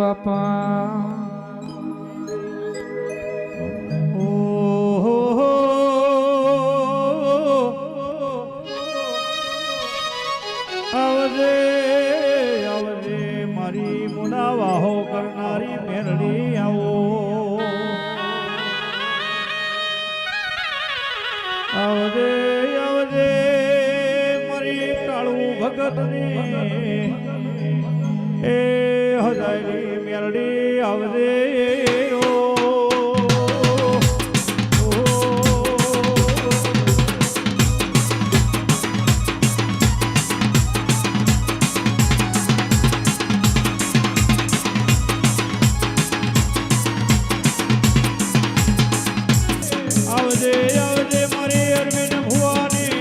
બાપા આવજે આવજે મારી મોડા વાહો કરનારી મેરડી આવો આવજે આવજે મારી કાળું ભગતની એ હજારી મેરડી આવજે આવજે આવજે મારી અરવિંદ ભુવાની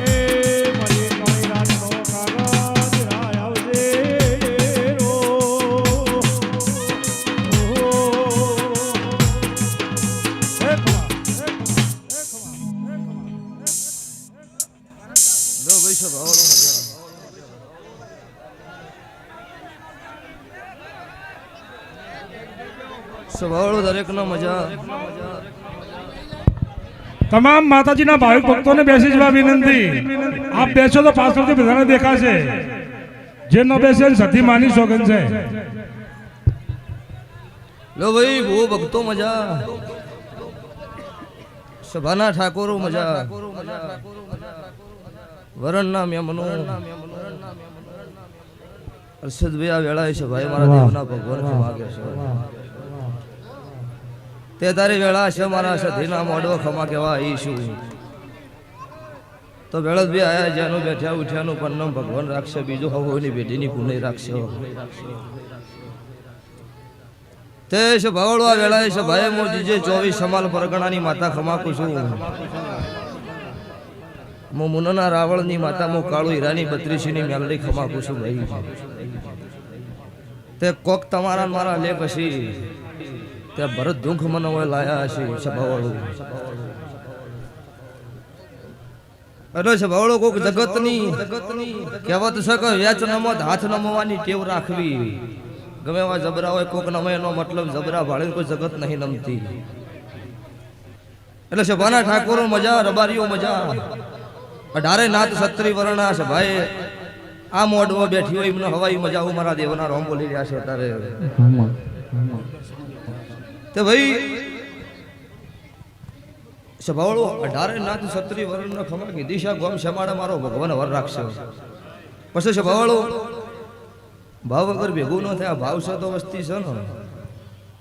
એ મારી કાળી રાતનો કાગજ રાય આવજે રો લો ભાઈ સબ આવડો મજા સવાળો દરેકનો મજા તમામ માતાજીના ભાવિક ભક્તોને બેસી જવા વિનંતી. આપ બેસો તો પાછળથી બધાને દેખાશે. જે ન બેસે સતી માની સોગન છે. લો ભાઈ બહુ ભક્તો મજા સભાના ઠાકોરો મજા વરણના મેમનો અરશદભાઈ આ વેળા છે ભાઈ મારા દેવના ભગવાન માગે છે તે તારી વેળા છે મારા સધીના મોડવો ખમા કેવા ઈશું તો વેળત બી આયા જેનું બેઠ્યા ઉઠ્યાનું પન્નમ ભગવાન રાખશે બીજું હવોની બેટીની પુનઃ રાખશે તે છે ભાવળો આ વેળા છે ભાઈ મોજી જે 24 સમાલ પરગણાની માતા ખમાકું છું મો મુનના રાવળની માતા મો કાળુ હીરાની 32 ની મેલડી ખમાકું છું ભાઈ તે કોક તમારા મારા લે પછી તે ભરત દુઃખ મને હોય લાયા હશે સભાવાળું અરે સભાવાળો કોક જગતની કહેવત છે કે વેચ નમત હાથ નમવાની ટેવ રાખવી ગમે એવા જબરા હોય કોક નમે એનો મતલબ જબરા ભાળીને કોઈ જગત નહીં નમતી એટલે સભાના ઠાકોરો મજા રબારીઓ મજા 18 નાથ સત્રી વર્ણા છે ભાઈ આ મોડમાં બેઠી હોય એમને હવાઈ મજા હું મારા દેવના રોમ બોલી રહ્યા છે અત્યારે તે ભાઈ સભાવળો 18 નાથ સત્રી વર્ણ ખમા કીધી છે ગોમ શમાડા મારો ભગવાન વર રાખશે પછી સભાવળો ભાવ વગર ભેગું ન થાય ભાવ છે તો વસ્તી છે ને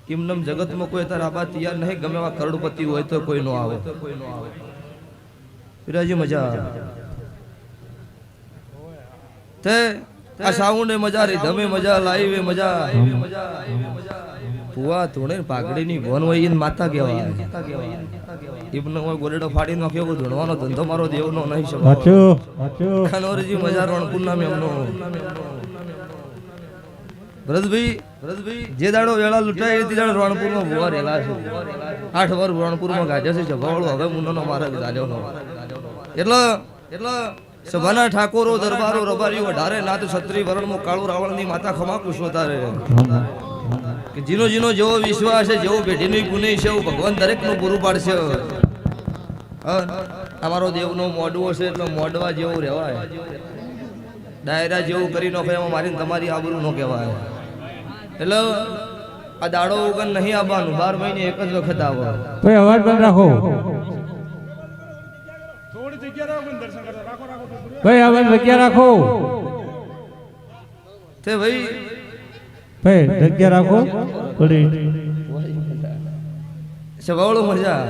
કિમનમ જગતમાં કોઈ તાર આબા તૈયાર નહીં ગમે એવા કરોડપતિ હોય તો કોઈ નો આવે વિરાજી મજા તે આ સાઉન્ડ મજા રે ધમે મજા લાઈવ મજા પુઆ ધોણે પાઘડીની ભોન હોય ઈન માતા કહેવાય ઈબનો હોય ગોરેડો ફાડી નાખ્યો કો ધોણવાનો ધંધો મારો દેવનો નહીં છે સાચો સાચો ખનોરજી મજા રણપુર નામ એમનો ભરતભાઈ જે દાડો વેળા લૂંટાય એ દાડો રણપુરમાં ભુવા રેલા છે 8 વાર રણપુરમાં ગાજ્યા છે જભાવળો હવે મુન્નનો માર્ગ ચાલ્યો એટલે સભાના ઠાકોરો દરબારો રબારીઓ 18 નાથ ક્ષત્રિય વરણમાં કાળુ રાવણની માતા ખમાકું છો તારે કે જીનો જીનો જેવો વિશ્વાસ છે જેવો પેઢીની પુણ્ય છે એવું ભગવાન દરેકનું પૂરું પાડશે અમારો દેવનો મોડવો છે એટલે મોડવા જેવું રહેવાય ડાયરા જેવું કરી નાખે એમાં મારી તમારી આબરૂ ન કહેવાય એટલે આ દાડો ઉગન નહીં આવવાનું 12 મહિને એક જ વખત આવો ભાઈ અવાજ બંધ રાખો ભાઈ અવાજ જગ્યા રાખો તે ભાઈ જગ્યા રાખો થોડી સવાળો મજા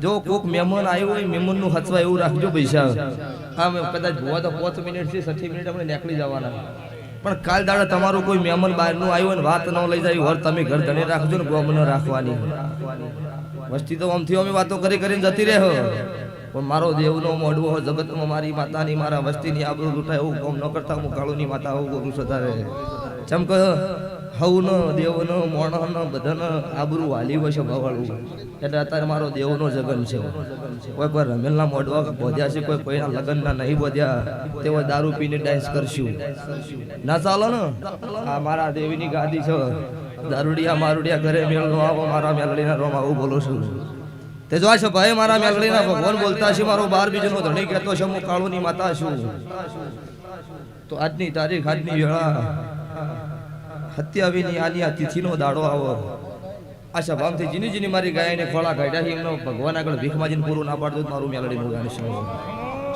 જો કોક મહેમાન આવ્યો હોય મહેમાન નું હચવા એવું રાખજો પૈસા હા કદાચ ભૂવા તો 5 મિનિટ થી 60 મિનિટ આપણે નીકળી જવાના પણ કાલ દાડા તમારું કોઈ મહેમાન બહાર નું આવ્યું ને વાત ન લઈ જાય વર તમે ઘર ધણી રાખજો ને ગોમ ન રાખવાની વસ્તી તો આમથી અમે વાતો કરીને જતી રહે પણ મારો દેવનો મોડવો જગતમાં મારી માતાની મારા વસ્તીની આબરૂ લૂંટાય એવું કામ ન કરતા હું કાળુની માતા આવું કરું છું તારે ચમ કે હવનો દેવનો મોણનો બધાનો આબરૂ વાલી હોય છે ભાવાળું એટલે અત્યારે મારો દેવનો જગન છે કોઈ કોઈ રમેલના મોઢવા બોધ્યા છે કોઈ કોઈના લગ્નના નહીં બોધ્યા તેઓ દારૂ પીને ડાન્સ કરશું ના ચાલો ને આ મારા દેવીની ગાદી છે દારૂડિયા મારુડિયા ઘરે મેળ નો આવો મારા મેલડીના રોમ આવું બોલું છું તે જો છે ભાઈ મારા મેલડીના ભગવાન બોલતા છે મારો 12 બીજનો ધણી કહેતો છે હું કાળુની માતા છું તો આજની તારીખ આજની વેળા 27ની આની આ તિથિનો દાડો આવો આ સભામથી જીની જીની મારી ગાયને ખોળા કાઢ્યા છે એમનો ભગવાન આગળ ભીખ માજીને પૂરું ના પાડતું મારું મેલડીનું ગાણ છે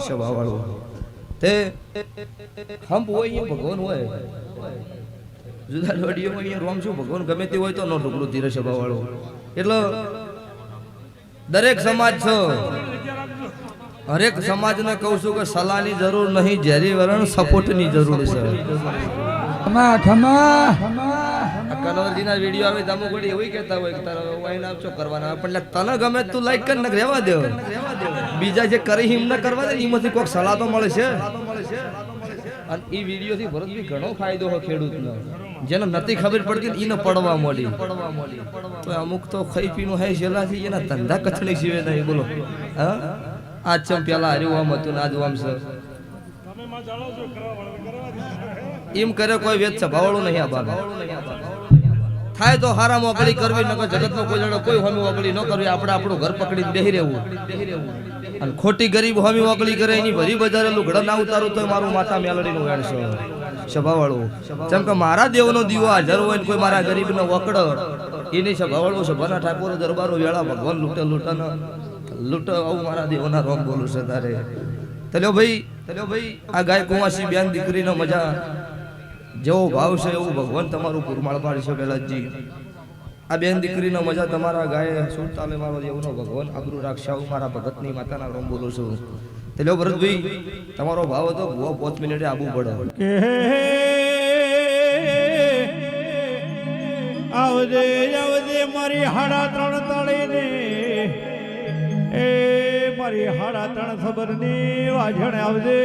સભાવાળો તે હંપ હોય એ ભગવાન હોય જુદા લોડીઓ હોય રોમ છું ભગવાન ગમે તે હોય તો નો ઢોકળું ધીરે સભાવાળો એટલે દરેક સમાજ છો હરેક સમાજને કહું છું કે સલાહની જરૂર નહીં ઝેરી વરણ સપોર્ટની જરૂર છે કનવરજીના વિડીયો આવે દામુ ગોડી એવું કહેતા હોય કે તારા વાઈન આપજો કરવાના પણ તને ગમે તું લાઈક કર ને રહેવા દે બીજા જે કરી હિમ ન કરવા દે એમાંથી કોઈક સલાહ તો મળે છે અને એ વિડીયો થી ભરતભાઈ ઘણો ફાયદો હોય ખેડૂતનો જેને નથી ખબર પડતી એને પડવા મળી તો અમુક તો ખાઈ પીનું હે છેલ્લાથી એના ધંધા કથળી જીવે નહીં બોલો હા આજ ચમ પેલા હાર્યું આમ હતું ના આમ છે એમ કરે કોઈ વેદ સભાવાળું નહીં આ બાબા થાય તો હારા મોકળી કરવી નકર જગતમાં કોઈ જણો કોઈ હોમી મોકળી ન કરવી આપણે આપણું ઘર પકડીને બેહી રહેવું અને ખોટી ગરીબ હોમી મોકળી કરે એની ભરી બજારે લુગડા ના ઉતારું તો મારું માતા મેલડીનું વેણ છે સભાવાળું જેમ કે મારા દેવનો દીવો હાજર હોય ને કોઈ મારા ગરીબનો વકડ એની સભાવાળું સભાના ઠાકોર દરબારો વેળા ભગવાન લૂટે આવું મારા દેવના રોમ બોલું છે તારે તલ્યો ભાઈ આ ગાય કુંવાસી બેન દીકરીનો મજા જેવો ભાવ છે એવું ભગવાન તમારું પુરમાળ પાડશે પહેલાજી આ બેન દીકરીનો મજા તમારા ગાય સુરતાલે મારો દેવનો ભગવાન આબરૂ રાખશે આવું મારા ભગતની માતાના રોમ બોલું છું તલ્યો ભરતભાઈ તમારો ભાવ હતો 5 મિનિટે આવવું પડે આવજે આવજે મારી 3.5 તળીને એ મારી 3.5 ખબરની વાજણ આવજે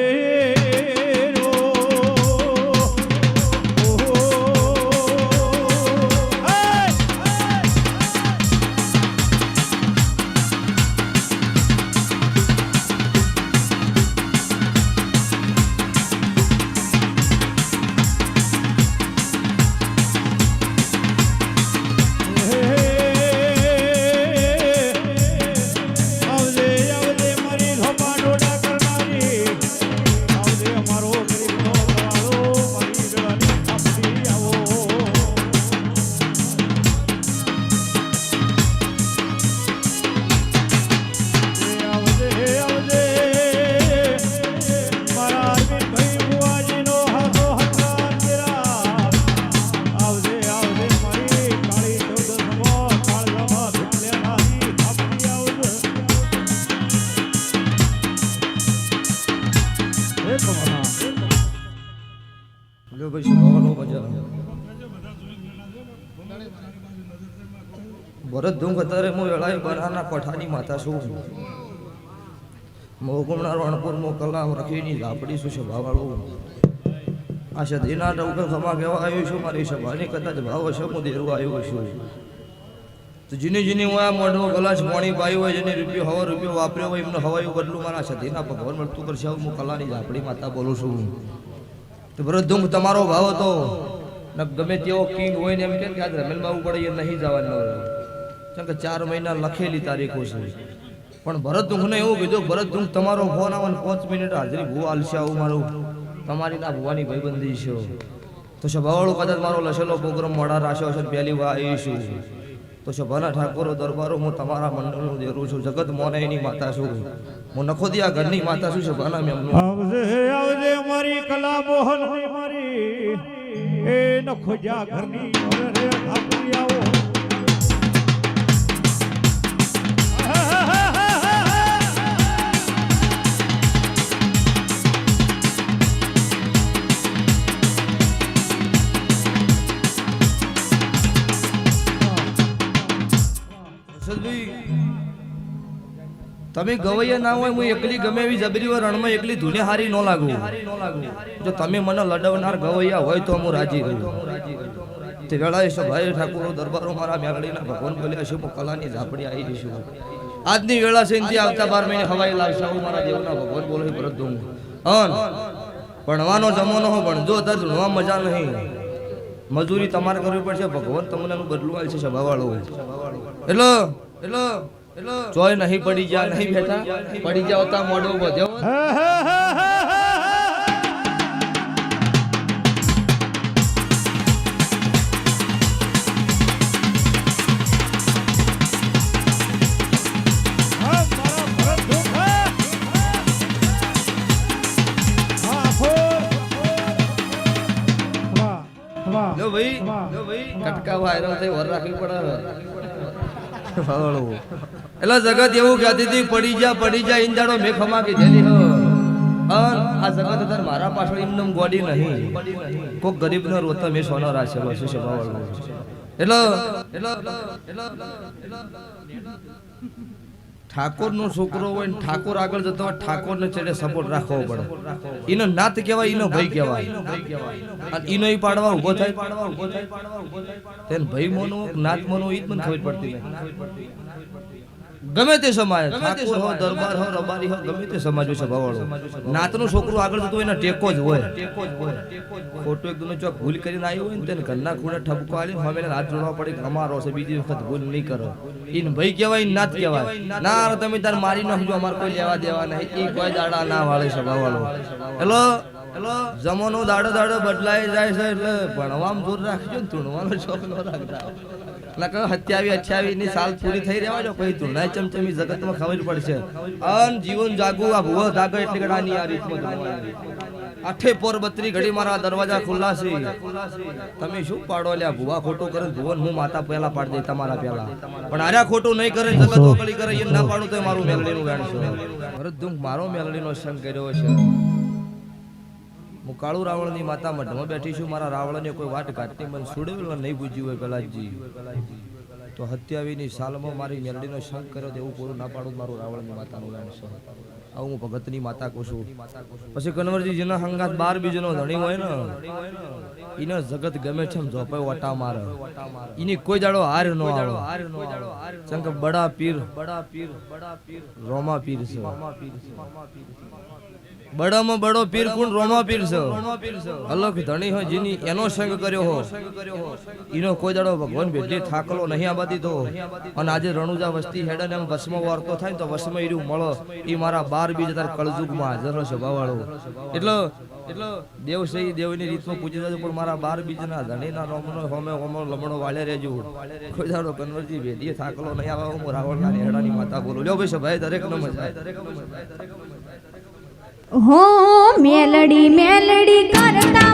ભરત ધૂંગ અત્યારે હું વેળાએ બનાના પઠાની માતા છું મોગુમના રણપુર મોકલના રખીની ઝાપડી છું સભાવાળું આ સદીના ડોકર ખમા કહેવા આવ્યું છું મારી સભાની કદાચ ભાવ હશે હું દેરવા આવ્યો છું તો જીની હું આ મોઢો ગલાસ પાણી પાયું હોય જેને રૂપિયો વાપર્યો હોય એમને હવાયું બદલું મારા સદીના ભગવાન મળતું કરશે હું કલાની ઝાપડી માતા બોલું છું તો ભરત ધૂંગ તમારો ભાવ હતો ને ગમે તેવો કિંગ હોય ને એમ કે આજ રમેલમાં આવવું પડે એ નહીં જવાનું કેમ કે 4 મહિના લખેલી તારીખો છે પણ ભરત ધૂંગને એવું કીધું ભરત ધૂંગ તમારો ફોન આવે 5 મિનિટ હાજરી ભૂવા આલશે આવું મારું તમારી ના ભૂવાની ભાઈબંધી છે તો સભાવાળું કદાચ મારો લસેલો પ્રોગ્રામ મોડા રાખ્યો છે પહેલી વાર આવીશું તો સભાના ઠાકોરો દરબારો હું તમારા મંડળનું દેરું છું જગત મોનાઈની માતા છું હું નખોદિયા ઘરની માતા છું સભાના મેમનું આવજે આવજે મારી કલા મોહન મારી એ નખોજા ઘરની રે ઠાકુરી આવો તમે ગવૈયા ના હોય હું એકલી ગમે એવી જબરી હોય રણમાં એકલી ધૂને હારી ન લાગુ જો તમે મને લડવનાર ગવૈયા હોય તો હું રાજી રહું તે વેળાએ સભાએ ઠાકોરો દરબારો મારા મેલડીના ભગવાન બોલ્યા છે હું કલાની ઝાપડી આવી રહીશું આજની વેળા છે ને આવતા 12 મહિને હવાઈ લાવશે હું મારા દેવના ભગવાન બોલે ભરત દઉં ભણવાનો જમાનો હો ભણજો તો ભણવા મજા નહીં મજૂરી તમારે કરવી પડશે ભગવાન તમને બદલું આલ છે સભાવાળો એટલે ચોય નહીં પડી જા નહીં બેઠા પડી જાવ તા મોઢો વધ્યો લો ભાઈ કટકા વાયરલ થઈ વર રાખવી પડે એટલે જગત એવું કહેતી હતી પડી જા ઇંજાડો મેં ખમા કીધેલી હો આ જગત અંદર મારા પાછળ એમનેમ ગોડી નહીં કોક ગરીબનો રોતા મેં સોનો રાખેલો છે સભાવાળો ઠાકોર નો છોકરો હોય ને ઠાકોર આગળ જતો હોય ઠાકોર ને ચડે સપોર્ટ રાખવો પડે એનો નાત કહેવાય એનો ભાઈ કહેવાય અને ઈનો ઈ પાડવા ઉભો થાય તેને ભાઈ મોનો નાત મોનો ઈ જ મને ખબર પડતી નહીં ગમે તે સમાજ ઠાકોર હો દરબાર હો રબારી હો ગમે તે સમાજ હોય સભાવાળો નાતનું છોકરું આગળ જતો એનો ટેકો જ હોય ખોટો એકદમ ચોક ભૂલ કરીને આવ્યો હોય ને તેને ઘરના ખૂણે ઠપકો આલી હવે હાથ જોડવા પડે કે અમારો છે બીજી વખત ભૂલ નહીં કરો ઈન ભાઈ કહેવાય નાત કહેવાય ના તમે તાર મારી નાખજો અમાર કોઈ લેવા દેવા નહીં ઈ કોઈ દાડા ના વાળે સભાવાળો હેલો જમાનો દાડો બદલાઈ જાય છે એટલે ભણવામાં જોર રાખજો ને ધૂણવાનો શોખ ન રાખતા એટલે કે 27 ની સાલ પૂરી થઈ રહેવા જો પછી ધૂણાઈ ચમચમી જગતમાં ખબર પડશે અન જીવન જાગવું આ ભૂવો જાગે એટલે ગડાની આ રીતમાં ધૂણવાની આઠે પોર 32 ઘડી મારા દરવાજા ખુલ્લા છે તમે શું પાડો લ્યા ભૂવા ખોટું કરે ભુવન હું માતા પહેલા પાડ દે તમારા પહેલા પણ આર્યા ખોટું નહીં કરે જગત ઓકળી કરે એમ ના પાડું તો મારું મેલડીનું ગાણ છે ભરત દુંગ મારો મેલડીનો સંગ કર્યો છે હું કાળુ રાવણની માતા મઢમાં બેઠી છું મારા રાવણને કોઈ વાટ કાઢતી મને સુડેલો નહીં પૂજ્યું હોય પેલાજી તો 27 ની સાલમાં મારી મેલડીનો સંગ કર્યો એવું પૂરું ના પાડું મારું રાવણની માતાનું ગાણ છે આવું હું ભગતની માતા કહું છું પછી કનવરજી જેના હંગાત 12 બીજનો ધણી હોય ને ઈને જગત ગમે છે જોપે વટા મારે ઈની કોઈ દાડો હાર ન આવે ચંક બડા પીર રોમા પીર છે બડામાં બડો પીર કોણ રોમા પીર છે અલગ ધણી હોય જેની એનો સંગ કર્યો હો ઈનો કોઈ દાડો ભગવાન ભેટી થાકલો નહીં આબાદી તો અને આજે રણુજા વસ્તી હેડન એમ વસમાં વારતો થાય ને તો વસમાં ઈરું મળો ઈ મારા 12 બીજ તાર કળજુગમાં હાજર છે ભાવાળો એટલે દેવ સહી દેવની રીતમાં પૂજી દેજો પણ મારા 12 બીજના ધણીના રોમનો હોમે હોમો લમણો વાળે રહેજો કોઈ દાડો કન્વરજી ભેટી થાકલો નહીં આવે હું રાવણના હેડાની માતા બોલું લ્યો ભાઈ ભાઈ દરેક નો મજા હો મેલડી કરતા